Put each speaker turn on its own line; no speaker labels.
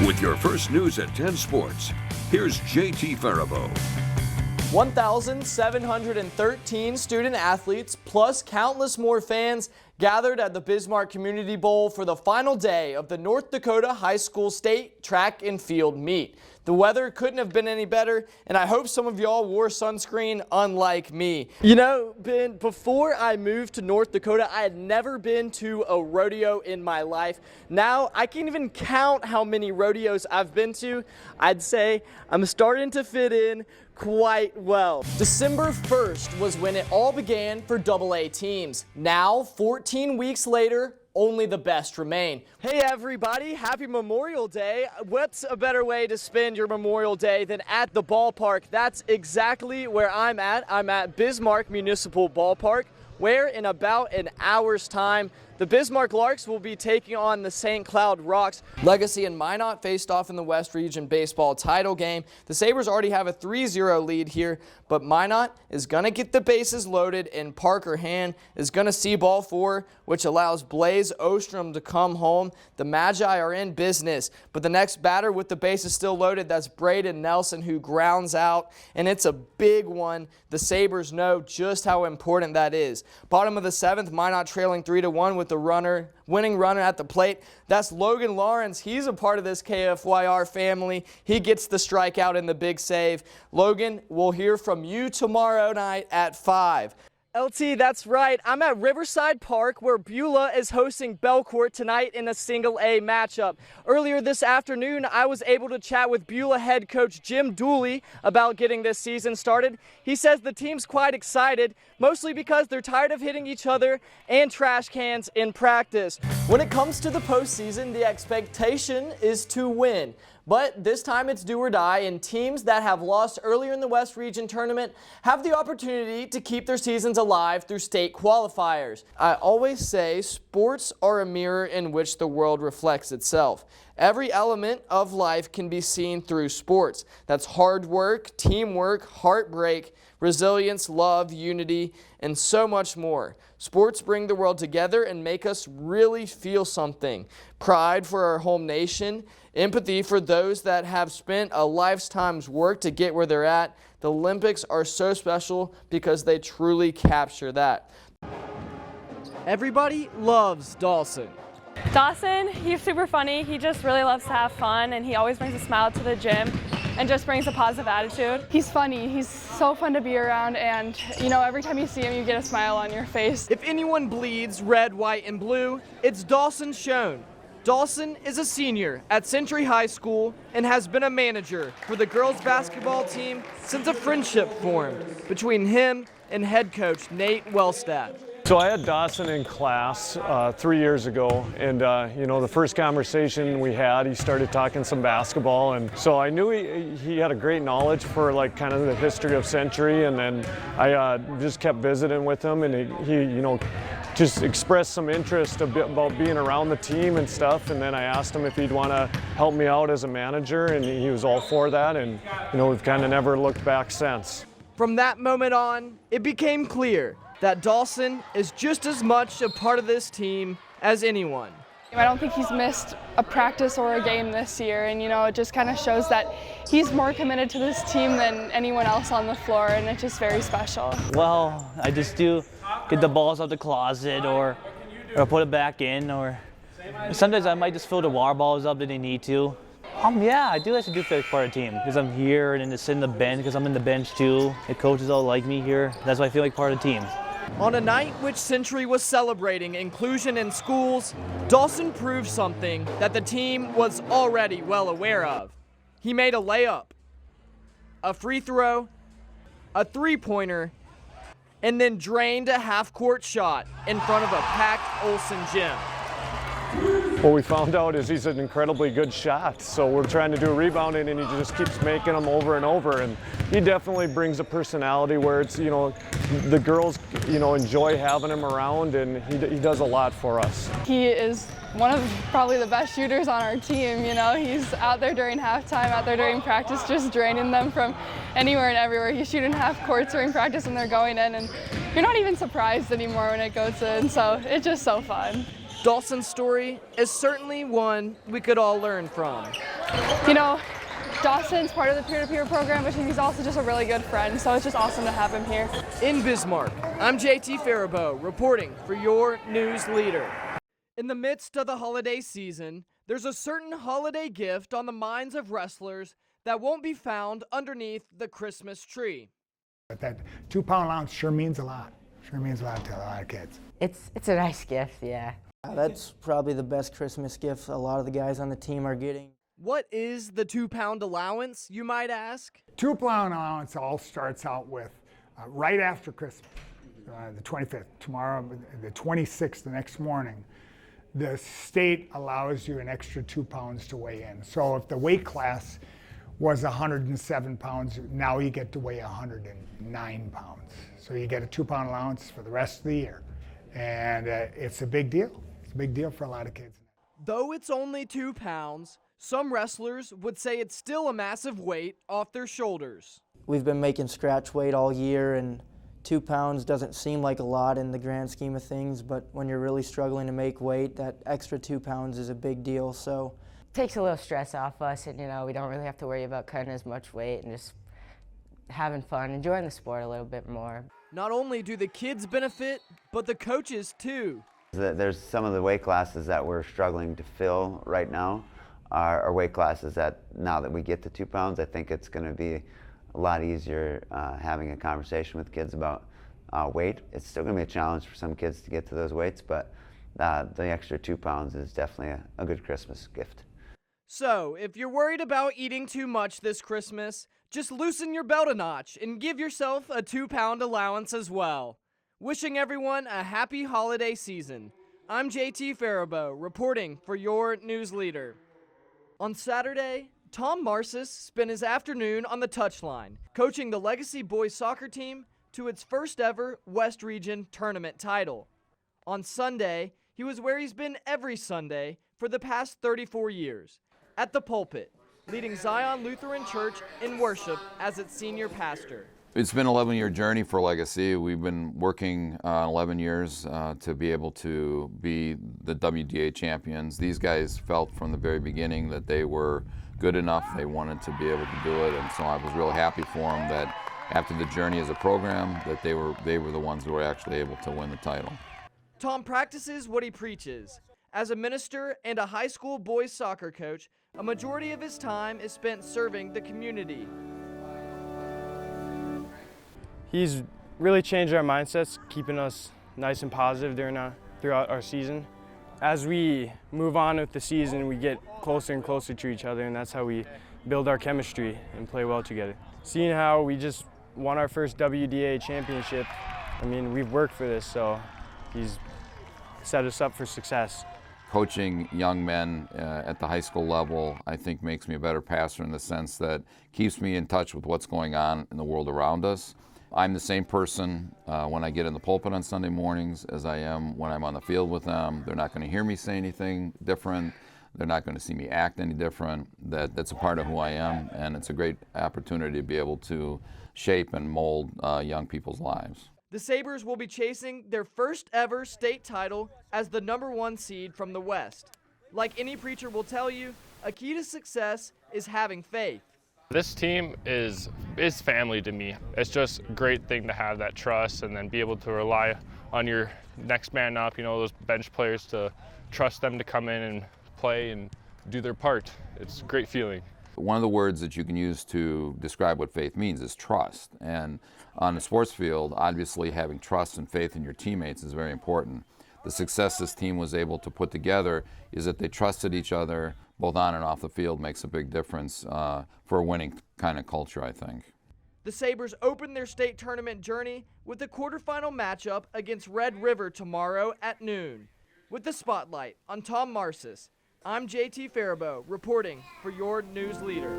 With your first news at 10 Sports, here's JT Farabow.
1,713 student athletes plus countless more fans gathered at the Bismarck Community Bowl for the final day of the North Dakota High School State Track and Field Meet. The weather couldn't have been any better, and I hope some of y'all wore sunscreen unlike me. You know, Ben, before I moved to North Dakota, I had never been to a rodeo in my life. Now, I can't even count how many rodeos I've been to. I'd say I'm starting to fit in quite well. December 1st was when it all began for AA teams. Now, 14 weeks later, only the best remain. Hey everybody, happy Memorial Day. What's a better way to spend your Memorial Day than at the ballpark? That's exactly where I'm at. I'm at Bismarck Municipal Ballpark, where in about an hour's time, the Bismarck Larks will be taking on the St. Cloud Rocks. Legacy and Minot faced off in the West Region Baseball title game. The Sabres already have a 3-0 lead here, but Minot is going to get the bases loaded and Parker Hand is going to see ball 4, which allows Blaze Ostrom to come home. The Magi are in business, but the next batter with the bases still loaded, that's Braden Nelson, who grounds out, and it's a big one. The Sabres know just how important that is. Bottom of the 7th, Minot trailing 3-1 with the winning runner at the plate. That's Logan Lawrence. He's a part of this KFYR family. He gets the strikeout and the big save. Logan, we'll hear from you tomorrow night at 5. LT, that's right. I'm at Riverside Park where Beulah is hosting Belcourt tonight in a single-A matchup. Earlier this afternoon, I was able to chat with Beulah head coach Jim Dooley about getting this season started. He says the team's quite excited, mostly because they're tired of hitting each other and trash cans in practice. When it comes to the postseason, the expectation is to win. But this time it's do or die, and teams that have lost earlier in the West Region tournament have the opportunity to keep their seasons alive through state qualifiers. I always say sports are a mirror in which the world reflects itself. Every element of life can be seen through sports. That's hard work, teamwork, heartbreak, resilience, love, unity, and so much more. Sports bring the world together and make us really feel something. Pride for our home nation, empathy for those that have spent a lifetime's work to get where they're at. The Olympics are so special because they truly capture that. Everybody loves Dawson.
Dawson, he's super funny. He just really loves to have fun, and he always brings a smile to the gym and just brings a positive attitude.
He's funny. He's so fun to be around, and you know, every time you see him, you get a smile on your face.
If anyone bleeds red, white, and blue, it's Dawson Schoen. Dawson is a senior at Century High School and has been a manager for the girls basketball team since a friendship formed between him and head coach Nate Wellstadt.
So I had Dawson in class 3 years ago, and you know, the first conversation we had, he started talking some basketball, and so I knew he had a great knowledge for like kind of the history of Century, and then I just kept visiting with him, and he you know, just expressed some interest a bit about being around the team and stuff, and then I asked him if he'd want to help me out as a manager, and he was all for that, and you know, we've kind of never looked back since.
From that moment on, it became clear that Dawson is just as much a part of this team as anyone.
I don't think he's missed a practice or a game this year, and you know, it just kind of shows that he's more committed to this team than anyone else on the floor, and it's just very special.
Well, I just do get the balls out the closet or put it back in, or sometimes I might just fill the water balls up that they need to. Yeah, I do actually feel like part of the team because I'm here, and then to sit in the bench because I'm in the bench too. The coaches all like me here. That's why I feel like part of the team.
On a night which Century was celebrating inclusion in schools, Dawson proved something that the team was already well aware of. He made a layup, a free throw, a three-pointer, and then drained a half-court shot in front of a packed Olsen gym.
What we found out is he's an incredibly good shot, so we're trying to do rebounding, and he just keeps making them over and over, and he definitely brings a personality where it's, you know, the girls, you know, enjoy having him around, and he does a lot for us.
He is one of probably the best shooters on our team. You know, he's out there during halftime, out there during practice, just draining them from anywhere and everywhere. He's shooting half courts during practice and they're going in, and you're not even surprised anymore when it goes in, so it's just so fun.
Dawson's story is certainly one we could all learn from.
You know, Dawson's part of the peer-to-peer program, but he's also just a really good friend, so it's just awesome to have him here.
In Bismarck, I'm JT Farabow reporting for your news leader. In the midst of the holiday season, there's a certain holiday gift on the minds of wrestlers that won't be found underneath the Christmas tree.
But that 2-pound allowance sure means a lot. Sure means a lot to a lot of kids.
It's a nice gift, yeah.
That's probably the best Christmas gift a lot of the guys on the team are getting.
What is the 2-pound allowance, you might ask?
2-pound allowance all starts out with right after Christmas, the 25th, tomorrow, the 26th, the next morning. The state allows you an extra 2 pounds to weigh in. So if the weight class was 107 pounds, now you get to weigh 109 pounds. So you get a 2-pound allowance for the rest of the year. And it's a big deal. It's a big deal for a lot of kids.
Though it's only 2 pounds, some wrestlers would say it's still a massive weight off their shoulders.
We've been making scratch weight all year, and 2 pounds doesn't seem like a lot in the grand scheme of things, but when you're really struggling to make weight, that extra 2 pounds is a big deal. So
Takes a little stress off us, and we don't really have to worry about cutting as much weight and just having fun, enjoying the sport a little bit more.
Not only do the kids benefit, but the coaches too.
There's some of the weight classes that we're struggling to fill right now are weight classes that now that we get to 2 pounds, I think it's going to be a lot easier having a conversation with kids about weight. It's still going to be a challenge for some kids to get to those weights, but the extra 2 pounds is definitely a good Christmas gift.
So, if you're worried about eating too much this Christmas, just loosen your belt a notch and give yourself a 2-pound allowance as well. Wishing everyone a happy holiday season. I'm JT Farabow reporting for your news leader. On Saturday, Tom Marcis spent his afternoon on the touchline, coaching the Legacy boys soccer team to its first ever West Region tournament title. On Sunday, he was where he's been every Sunday for the past 34 years, at the pulpit, leading Zion Lutheran Church in worship as its senior pastor.
It's been an 11-year journey for Legacy. We've been working 11 years to be able to be the WDA champions. These guys felt from the very beginning that they were good enough. They wanted to be able to do it, and so I was really happy for them that after the journey as a program, that they were the ones who were actually able to win the title.
Tom practices what he preaches. As a minister and a high school boys soccer coach, a majority of his time is spent serving the community.
He's really changed our mindsets, keeping us nice and positive throughout our season. As we move on with the season, we get closer and closer to each other, and that's how we build our chemistry and play well together. Seeing how we just won our first WDA championship, I mean, we've worked for this, so he's set us up for success.
Coaching young men at the high school level, I think, makes me a better pastor in the sense that keeps me in touch with what's going on in the world around us. I'm the same person when I get in the pulpit on Sunday mornings as I am when I'm on the field with them. They're not going to hear me say anything different. They're not going to see me act any different. That's a part of who I am, and it's a great opportunity to be able to shape and mold young people's lives.
The Sabres will be chasing their first ever state title as the #1 seed from the West. Like any preacher will tell you, a key to success is having faith.
This team is family to me. It's just a great thing to have that trust and then be able to rely on your next man up, those bench players, to trust them to come in and play and do their part. It's a great feeling.
One of the words that you can use to describe what faith means is trust. And on the sports field, obviously having trust and faith in your teammates is very important. The success this team was able to put together is that they trusted each other, both on and off the field. Makes a big difference for a winning kind of culture, I think.
The Sabres open their state tournament journey with a quarterfinal matchup against Red River tomorrow at noon. With the spotlight on Tom Marcis, I'm JT Farabow reporting for your news leader.